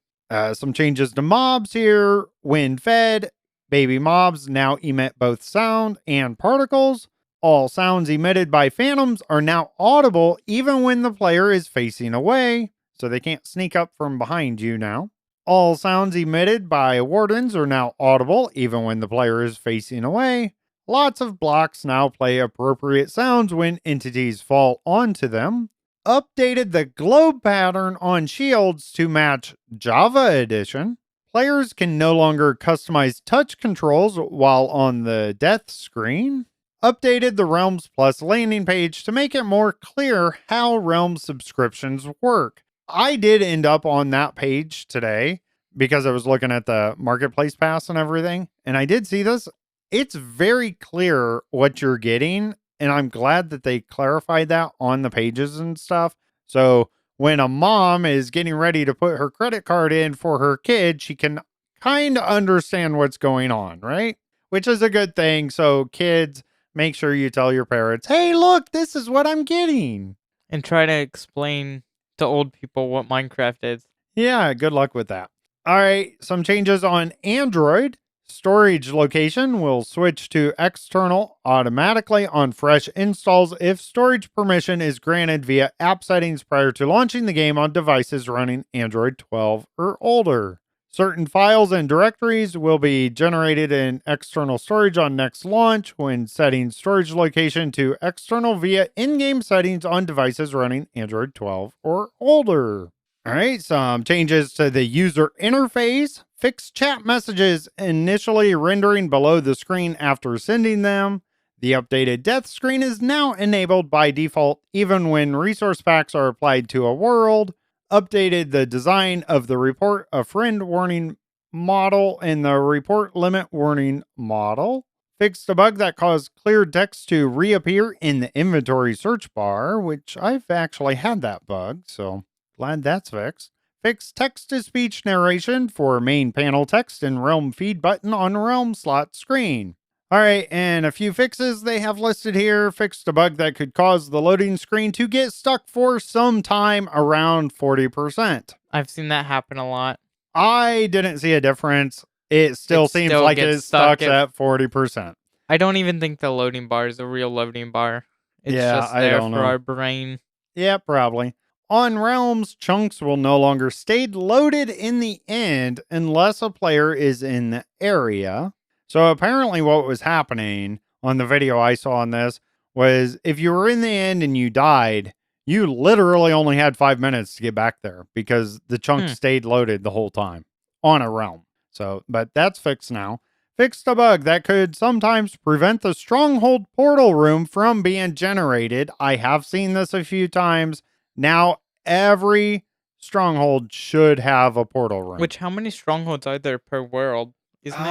Some changes to mobs here. When fed, baby mobs now emit both sound and particles. All sounds emitted by phantoms are now audible even when the player is facing away, so they can't sneak up from behind you now. All sounds emitted by wardens are now audible even when the player is facing away. Lots of blocks now play appropriate sounds when entities fall onto them. Updated the globe pattern on shields to match Java Edition. Players can no longer customize touch controls while on the death screen. Updated the Realms Plus landing page to make it more clear how Realms subscriptions work. I did end up on that page today because I was looking at the Marketplace Pass and everything, and I did see this. It's very clear what you're getting, and I'm glad that they clarified that on the pages and stuff. So when a mom is getting ready to put her credit card in for her kid, she can kind of understand what's going on, right? Which is a good thing. So kids, make sure you tell your parents, hey, look, this is what I'm getting. And try to explain to old people what Minecraft is. Yeah, good luck with that. All right, some changes on Android. Storage location will switch to external automatically on fresh installs if storage permission is granted via app settings prior to launching the game on devices running Android 12 or older. Certain files and directories will be generated in external storage on next launch when setting storage location to external via in-game settings on devices running Android 12 or older. All right, some changes to the user interface. Fixed chat messages initially rendering below the screen after sending them. The updated death screen is now enabled by default even when resource packs are applied to a world. Updated the design of the report a friend warning model and the report limit warning model. Fixed a bug that caused clear text to reappear in the inventory search bar, which I've actually had that bug, so glad that's fixed. Fixed text-to-speech narration for main panel text and Realm feed button on Realm slot screen. All right, and a few fixes they have listed here. Fixed a bug that could cause the loading screen to get stuck for some time around 40%. I've seen that happen a lot. I didn't see a difference. It still seems like it's stuck at 40%. I don't even think the loading bar is a real loading bar. It's just there for our brain. Yeah, probably. On Realms, chunks will no longer stay loaded in the end unless a player is in the area. So apparently what was happening on the video I saw on this was if you were in the end and you died, you literally only had 5 minutes to get back there because the chunk stayed loaded the whole time on a realm. So, but that's fixed now. Fixed a bug that could sometimes prevent the stronghold portal room from being generated. I have seen this a few times. Now, every stronghold should have a portal room. Which, how many strongholds are there per world? Isn't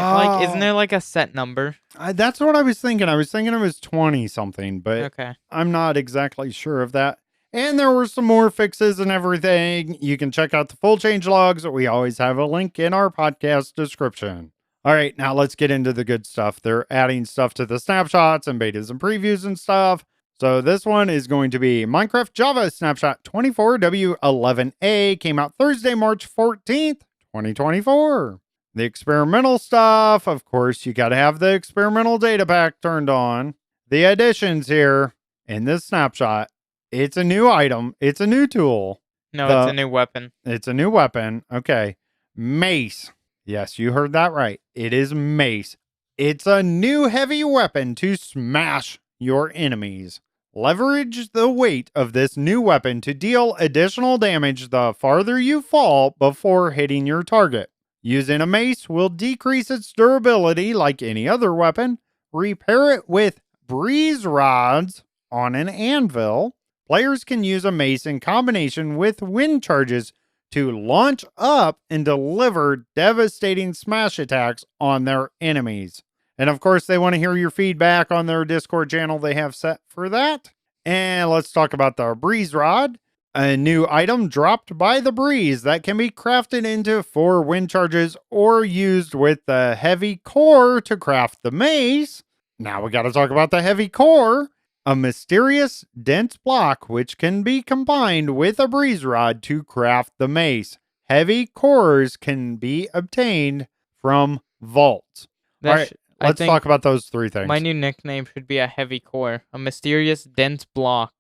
there like a set number? That's what I was thinking. I was thinking it was 20 something, but okay. I'm not exactly sure of that. And there were some more fixes and everything. You can check out the full changelogs. We always have a link in our podcast description. All right, now let's get into the good stuff. They're adding stuff to the snapshots and betas and previews and stuff. So this one is going to be Minecraft Java Snapshot 24W11A. Came out Thursday, March 14th, 2024. The experimental stuff, of course, you got to have the experimental data pack turned on. The additions here in this snapshot, it's a new item. It's a new tool. No, it's a new weapon. It's a new weapon. Okay. Mace. Yes, you heard that right. It is Mace. It's a new heavy weapon to smash your enemies. Leverage the weight of this new weapon to deal additional damage the farther you fall before hitting your target. Using a mace will decrease its durability like any other weapon. Repair it with breeze rods on an anvil. Players can use a mace in combination with wind charges to launch up and deliver devastating smash attacks on their enemies. And of course, they want to hear your feedback on their Discord channel they have set for that. And let's talk about the breeze rod. A new item dropped by the breeze that can be crafted into 4 wind charges or used with the heavy core to craft the mace. Now we got to talk about the heavy core. A mysterious, dense block which can be combined with a breeze rod to craft the mace. Heavy cores can be obtained from vaults. All right, let's talk about those 3 things. My new nickname should be a heavy core, a mysterious, dense block.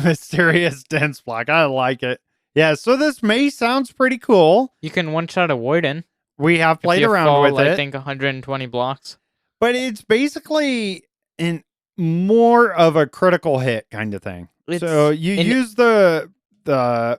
Mysterious, dense block. I like it. Yeah, so this mace sounds pretty cool. You can one-shot a warden. We have played around with it. I think 120 blocks. But it's basically more of a critical hit kind of thing. So you use the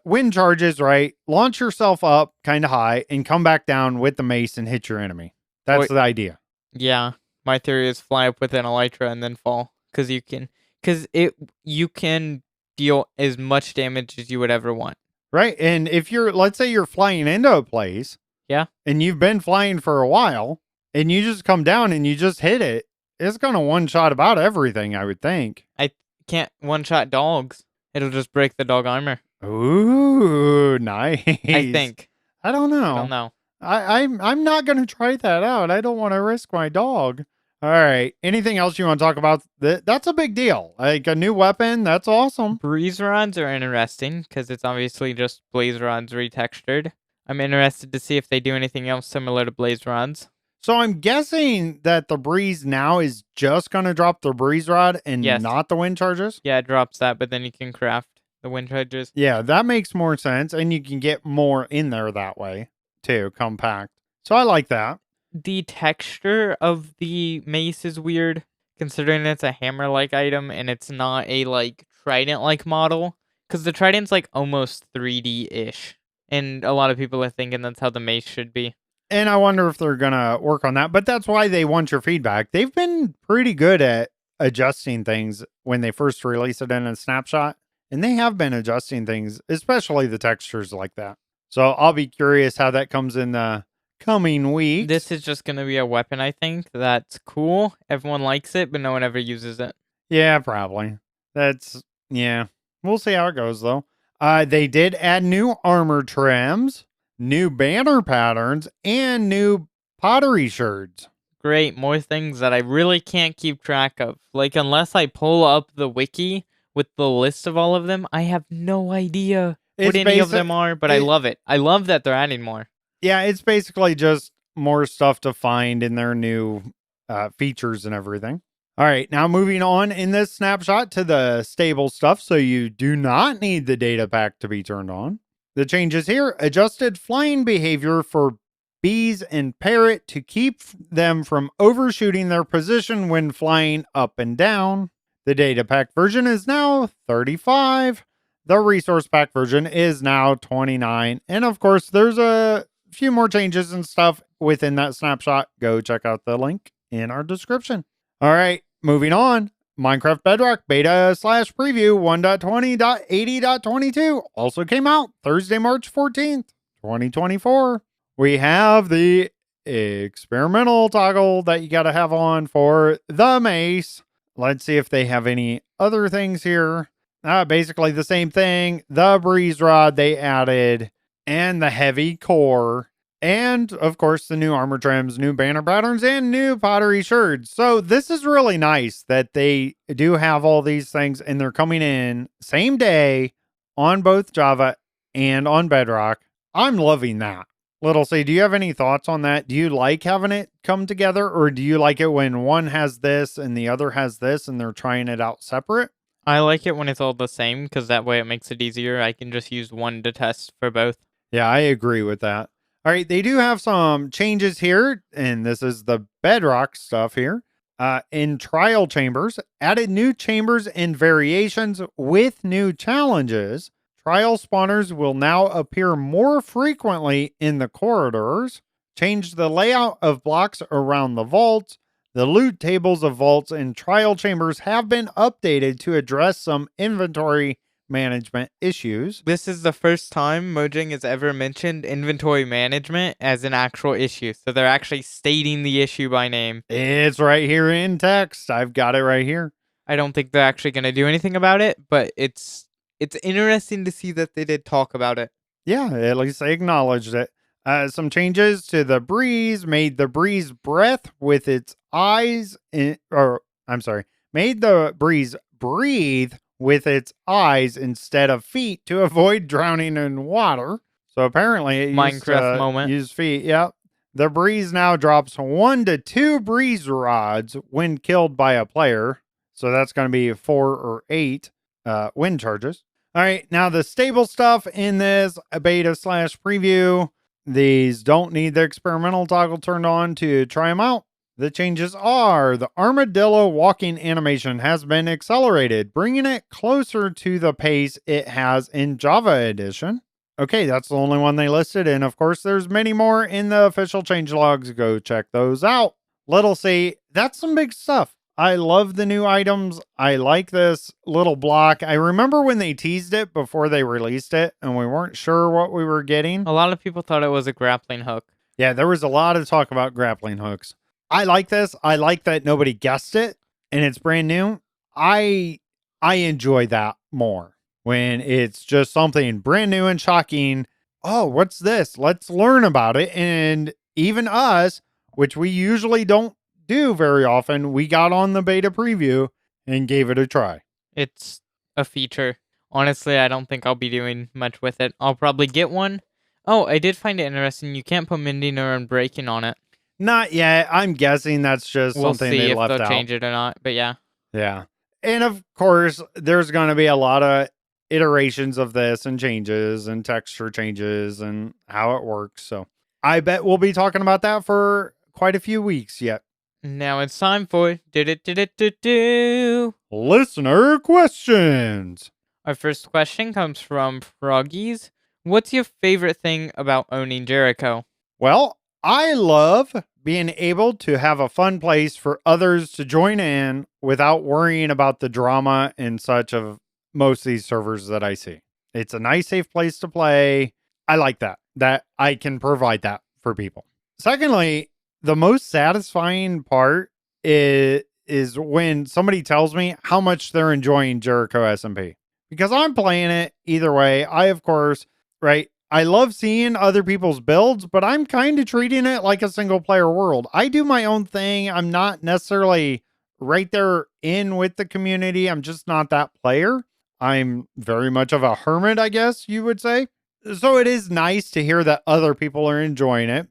wind charges, right? Launch yourself up kind of high and come back down with the mace and hit your enemy. That's the idea. Yeah. My theory is fly up with an elytra and then fall. Because you can deal as much damage as you would ever want. Right. And if let's say you're flying into a place. Yeah. And you've been flying for a while and you just come down and you just hit it. It's going to one-shot about everything, I would think. I can't one-shot dogs. It'll just break the dog armor. Ooh, nice. I think. I don't know. I don't know. I'm not going to try that out. I don't want to risk my dog. All right. Anything else you want to talk about? That's a big deal. Like a new weapon. That's awesome. Breeze rods are interesting because it's obviously just blaze rods retextured. I'm interested to see if they do anything else similar to blaze rods. So I'm guessing that the breeze now is just going to drop the breeze rod and not the wind charges? Yeah, it drops that, but then you can craft the wind charges. Yeah, that makes more sense. And you can get more in there that way, too, compact. So I like that. The texture of the mace is weird, considering it's a hammer-like item and it's not a, trident-like model. Because the trident's, almost 3D-ish. And a lot of people are thinking that's how the mace should be. And I wonder if they're going to work on that. But that's why they want your feedback. They've been pretty good at adjusting things when they first release it in a snapshot. And they have been adjusting things, especially the textures like that. So I'll be curious how that comes in the coming weeks. This is just going to be a weapon, I think. That's cool. Everyone likes it, but no one ever uses it. Yeah, probably. We'll see how it goes, though. They did add new armor trims, new banner patterns, and new pottery sherds. Great. More things that I really can't keep track of. Unless I pull up the wiki with the list of all of them, I have no idea what any of them are, but I love it. I love that they're adding more. Yeah, it's basically just more stuff to find in their new features and everything. All right, now moving on in this snapshot to the stable stuff, so you do not need the data pack to be turned on. The changes here: adjusted flying behavior for bees and parrot to keep them from overshooting their position when flying up and down. The data pack version is now 35. The resource pack version is now 29. And of course, there's a few more changes and stuff within that snapshot. Go check out the link in our description. All right, moving on. Minecraft Bedrock beta/preview 1.20.80.22 also came out Thursday, March 14th, 2024. We have the experimental toggle that you got to have on for the mace. Let's see if they have any other things here. Basically the same thing. The breeze rod they added and the heavy core. And, of course, the new armor trims, new banner patterns, and new pottery sherds. So this is really nice that they do have all these things, and they're coming in same day on both Java and on Bedrock. I'm loving that. Little C, do you have any thoughts on that? Do you like having it come together, or do you like it when one has this and the other has this, and they're trying it out separate? I like it when it's all the same, because that way it makes it easier. I can just use one to test for both. Yeah, I agree with that. All right, they do have some changes here, and this is the Bedrock stuff here. In trial chambers, added new chambers and variations with new challenges. Trial spawners will now appear more frequently in the corridors. Changed the layout of blocks around the vaults. The loot tables of vaults and trial chambers have been updated to address some inventory management issues. This is the first time Mojang has ever mentioned inventory management as an actual issue. So they're actually stating the issue by name. It's right here in text. I've got it right here. I don't think they're actually going to do anything about it, but it's interesting to see that they did talk about it. Yeah, at least they acknowledged it. Some changes to the breeze made the breeze breath with its eyes made the breeze breathe with its eyes instead of feet to avoid drowning in water. So apparently it used feet. Yep. The breeze now drops 1 to 2 breeze rods when killed by a player. So that's going to be 4 or 8 wind charges. All right. Now the stable stuff in this beta/preview. These don't need the experimental toggle turned on to try them out. The changes are the armadillo walking animation has been accelerated, bringing it closer to the pace it has in Java Edition. Okay, that's the only one they listed. And of course, there's many more in the official changelogs. Go check those out. Little C, that's some big stuff. I love the new items. I like this little block. I remember when they teased it before they released it, and we weren't sure what we were getting. A lot of people thought it was a grappling hook. Yeah, there was a lot of talk about grappling hooks. I like this. I like that nobody guessed it, and it's brand new. I enjoy that more when it's just something brand new and shocking. Oh, what's this? Let's learn about it. And even us, which we usually don't do very often, we got on the beta preview and gave it a try. It's a feature. Honestly, I don't think I'll be doing much with it. I'll probably get one. Oh, I did find it interesting. You can't put mending or unbreaking on it. Not yet. I'm guessing that's just something they left out. We'll see if they'll change it or not, but yeah. Yeah. And of course, there's going to be a lot of iterations of this and changes and texture changes and how it works. So I bet we'll be talking about that for quite a few weeks yet. Now it's time for listener questions. Our first question comes from Froggies. What's your favorite thing about owning Jericho? Well, I love being able to have a fun place for others to join in without worrying about the drama and such of most of these servers that I see. It's a nice, safe place to play. I like that I can provide that for people. Secondly, the most satisfying part is when somebody tells me how much they're enjoying Jericho SMP. Because I'm playing it either way. I, of course, right, I love seeing other people's builds, but I'm kind of treating it like a single player world. I do my own thing. I'm not necessarily right there in with the community. I'm just not that player. I'm very much of a hermit, I guess you would say. So it is nice to hear that other people are enjoying it,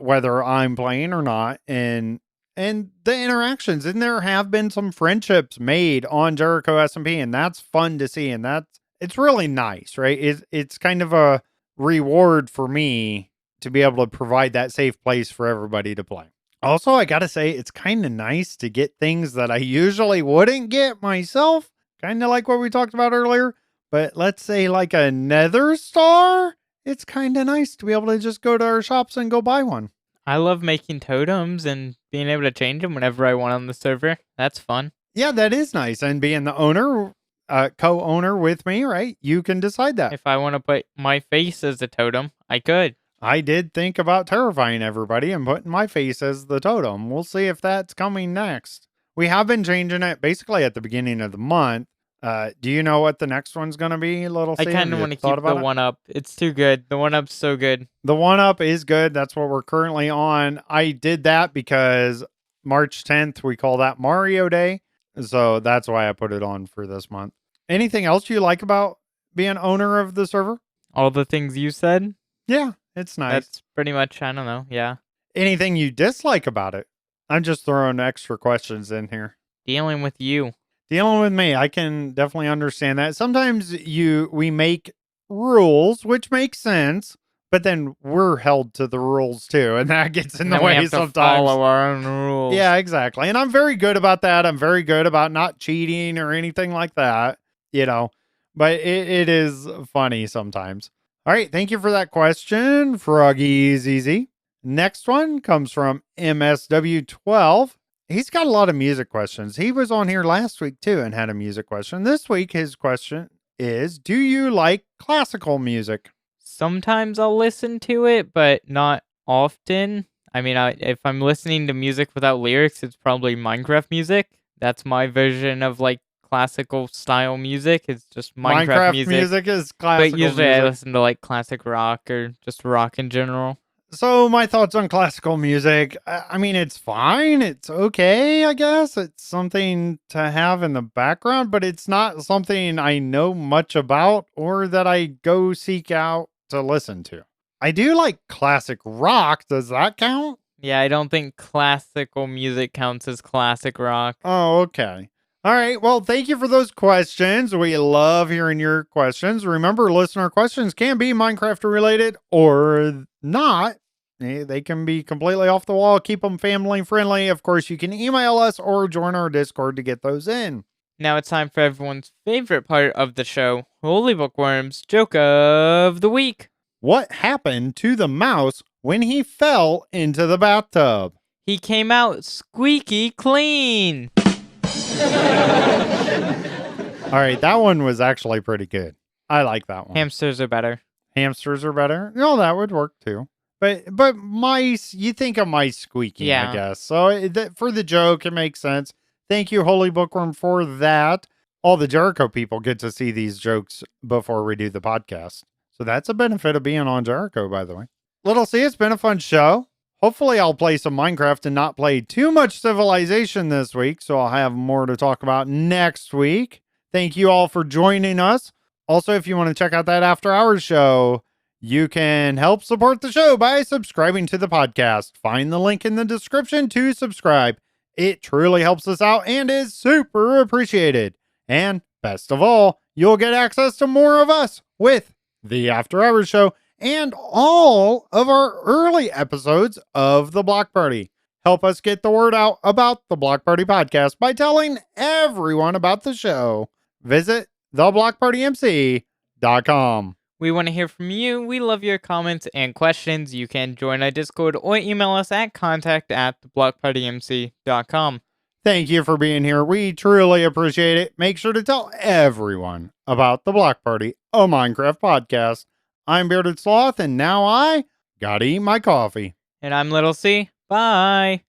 whether I'm playing or not. And the interactions, and there have been some friendships made on Jericho SMP, and that's fun to see. And it's really nice, right? It's kind of a reward for me to be able to provide that safe place for everybody to play. Also, I gotta say, it's kind of nice to get things that I usually wouldn't get myself, kind of like what we talked about earlier. But let's say like a Nether Star, it's kind of nice to be able to just go to our shops and go buy one. I love making totems and being able to change them whenever I want on the server. That's fun. Yeah, that is nice. And being the owner, co-owner with me, right? You can decide that. If I want to put my face as a totem, I could. I did think about terrifying everybody and putting my face as the totem. We'll see if that's coming next. We have been changing it basically at the beginning of the month. Do you know what the next one's going to be, Little C? I kind of want to keep the 1-up. It's too good. The 1-up's so good. The 1-up is good. That's what we're currently on. I did that because March 10th, we call that Mario Day. So that's why I put it on for this month. Anything else you like about being owner of the server? All the things you said? Yeah, it's nice. That's pretty much, I don't know, yeah. Anything you dislike about it? I'm just throwing extra questions in here. Dealing with you. Dealing with me, I can definitely understand that. Sometimes we make rules, which makes sense, but then we're held to the rules too, and that gets in the way we have sometimes. To follow our own rules. Yeah, exactly. And I'm very good about that. I'm very good about not cheating or anything like that, but it is funny sometimes. All right, thank you for that question, Froggy's Easy. Next one comes from MSW12. He's got a lot of music questions. He was on here last week too and had a music question. This week, his question is, do you like classical music? Sometimes I'll listen to it, but not often. I mean, if I'm listening to music without lyrics, it's probably Minecraft music. That's my version of like classical style music. It's just Minecraft music. Music is classical. But usually music. I listen to like classic rock or just rock in general. So my thoughts on classical music, I mean, it's fine. It's okay, I guess. It's something to have in the background, but it's not something I know much about or that I go seek out to listen to. I do like classic rock. Does that count? Yeah, I don't think classical music counts as classic rock. Oh, okay. All right. Well, thank you for those questions. We love hearing your questions. Remember, listener questions can be Minecraft related or not. They can be completely off the wall. Keep them family friendly. Of course, you can email us or join our Discord to get those in. Now it's time for everyone's favorite part of the show, HolyBookworm's Joke of the Week. What happened to the mouse when he fell into the bathtub? He came out squeaky clean. All right, that one was actually pretty good. I like that one. Hamsters are better. Hamsters are better? No, that would work too. But mice, you think of mice squeaking, I guess. So for the joke, it makes sense. Thank you, HolyBookworm, for that. All the Jericho people get to see these jokes before we do the podcast. So that's a benefit of being on Jericho, by the way. Little C, it's been a fun show. Hopefully I'll play some Minecraft and not play too much Civilization this week, so I'll have more to talk about next week. Thank you all for joining us. Also, if you want to check out that After Hours show, you can help support the show by subscribing to the podcast. Find the link in the description to subscribe. It truly helps us out and is super appreciated. And best of all, you'll get access to more of us with the After Hours show and all of our early episodes of the Block Party. Help us get the word out about the Block Party podcast by telling everyone about the show. Visit theblockpartymc.com. We want to hear from you. We love your comments and questions. You can join our Discord or email us at contact@theblockpartymc.com. Thank you for being here. We truly appreciate it. Make sure to tell everyone about the Block Party, a Minecraft podcast. I'm Bearded Sloth, and now I gotta eat my coffee. And I'm Little C. Bye.